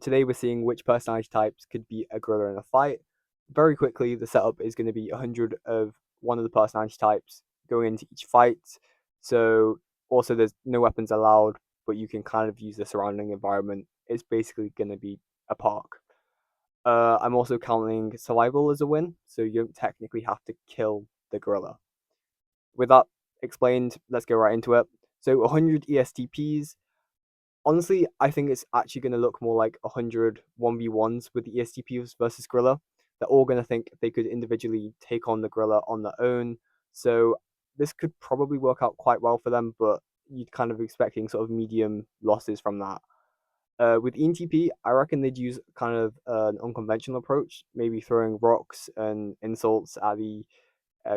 today we're seeing which personality types could beat a gorilla in a fight. Very quickly, the setup is going to be 100 of one of the personality types going into each fight. So also there's no weapons allowed, but you can kind of use the surrounding environment. It's basically going to be a park. I'm also counting survival as a win, so you don't technically have to kill the gorilla. With that explained, let's go right into it. So 100 ESTPs. Honestly, I think it's actually going to look more like 100 1v1s with the ESTPs versus gorilla. They're all going to think they could individually take on the gorilla on their own. So this could probably work out quite well for them, but you'd kind of expecting sort of medium losses from that. With ENTP, I reckon they'd use kind of an unconventional approach, maybe throwing rocks and insults at the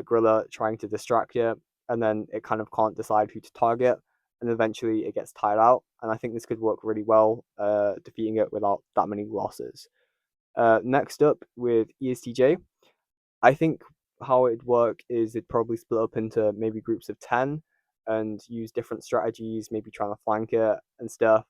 gorilla, trying to distract it, and then it kind of can't decide who to target, and eventually it gets tired out. And I think this could work really well, defeating it without that many losses. Next up with ESTJ, I think how it'd work is it'd probably split up into maybe groups of 10 and use different strategies, maybe trying to flank it and stuff.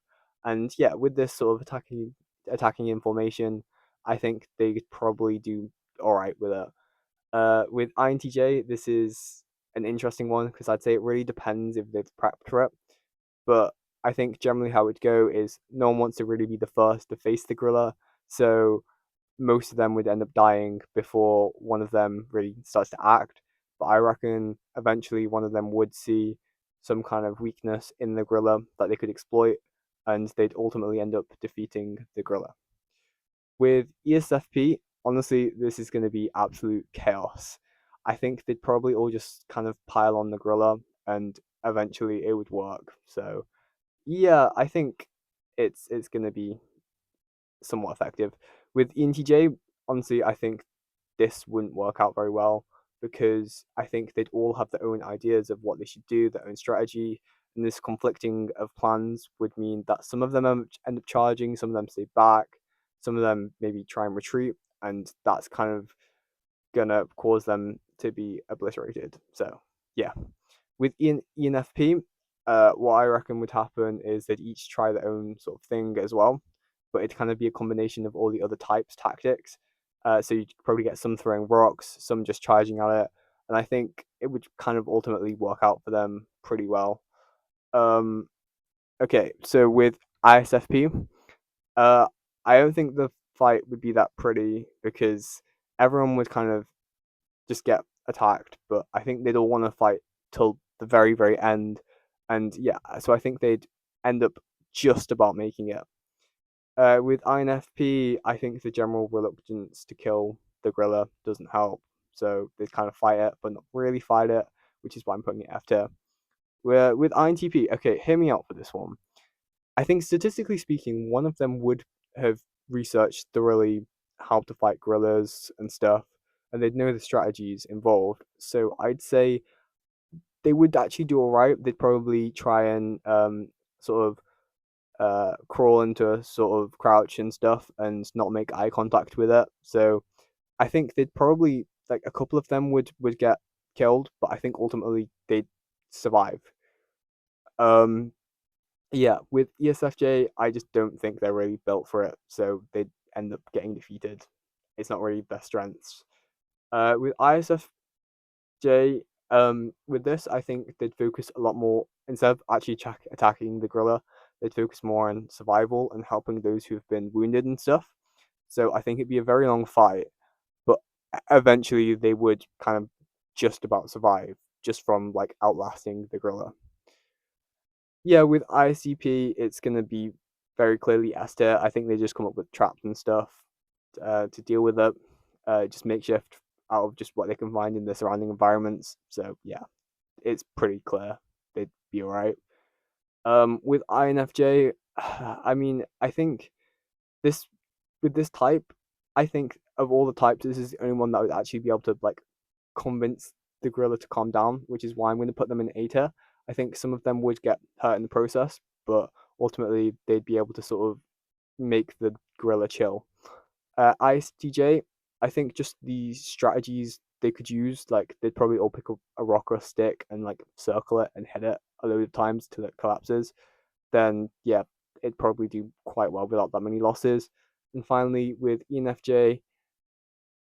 And yeah, with this sort of attacking in formation, I think they could probably do all right with it. With INTJ, this is an interesting one because I'd say it really depends if they've prepped for it. But I think generally how it'd go is no one wants to really be the first to face the gorilla. So most of them would end up dying before one of them really starts to act. But I reckon eventually one of them would see some kind of weakness in the gorilla that they could exploit, and they'd ultimately end up defeating the gorilla. With ESFP, honestly, this is going to be absolute chaos. I think they'd probably all just kind of pile on the gorilla, and eventually it would work. So yeah, I think it's going to be somewhat effective. With ENTJ, honestly, I think this wouldn't work out very well because I think they'd all have their own ideas of what they should do, their own strategy, and this conflicting of plans would mean that some of them end up charging, some of them stay back, some of them maybe try and retreat, and that's kind of gonna cause them to be obliterated. So yeah, with ENFP, what I reckon would happen is they'd each try their own sort of thing as well, but it'd kind of be a combination of all the other types tactics. So you'd probably get some throwing rocks, some just charging at it, and I think it would kind of ultimately work out for them pretty well. Um, okay, so with ISFP, uh, I don't think the fight would be that pretty because everyone would kind of just get attacked, but I think they'd all want to fight till the very, very end. And yeah, so I think they'd end up just about making it. With INFP, I think the general reluctance to kill the gorilla doesn't help. So they kind of fight it, but not really fight it, which is why I'm putting it F tier. Where with INTP, okay, hear me out for this one. I think statistically speaking, one of them would have researched thoroughly how to fight gorillas and stuff, and they'd know the strategies involved. So I'd say they would actually do all right. They'd probably try and sort of crawl into a sort of crouch and stuff and not make eye contact with it. So I think they'd probably like a couple of them would get killed, but I think ultimately they'd survive. Um, yeah, with ESFJ, I just don't think they're really built for it, so they'd end up getting defeated. It's not really their strengths. With ISFJ, with this, I think they'd focus a lot more instead of actually attacking the gorilla. They'd focus more on survival and helping those who've been wounded and stuff. So I think it'd be a very long fight, but eventually they would kind of just about survive just from like outlasting the gorilla. Yeah, with ICP, it's gonna be very clearly S tier. I think they just come up with traps and stuff to deal with it, just makeshift out of just what they can find in the surrounding environments. So yeah, it's pretty clear they'd be alright. With INFJ, I mean, I think this with this type, I think of all the types, this is the only one that would actually be able to like convince the gorilla to calm down, which is why I'm going to put them in A tier. I think some of them would get hurt in the process, but ultimately they'd be able to sort of make the gorilla chill. ISTJ, I think just the strategies they could use, like they'd probably all pick up a rock or a stick and like circle it and hit it a load of times till it collapses. Then yeah, it'd probably do quite well without that many losses. And finally, with ENFJ,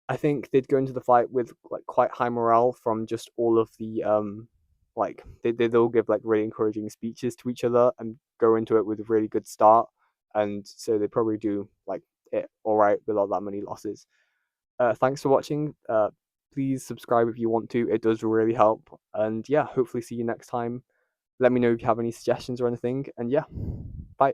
I think they'd go into the fight with like quite high morale from just all of the like they'd all give like really encouraging speeches to each other and go into it with a really good start, and so they probably do like it all right without that many losses. Thanks for watching. Please subscribe if you want to. It does really help. And yeah, hopefully see you next time. Let me know if you have any suggestions or anything. And yeah, bye.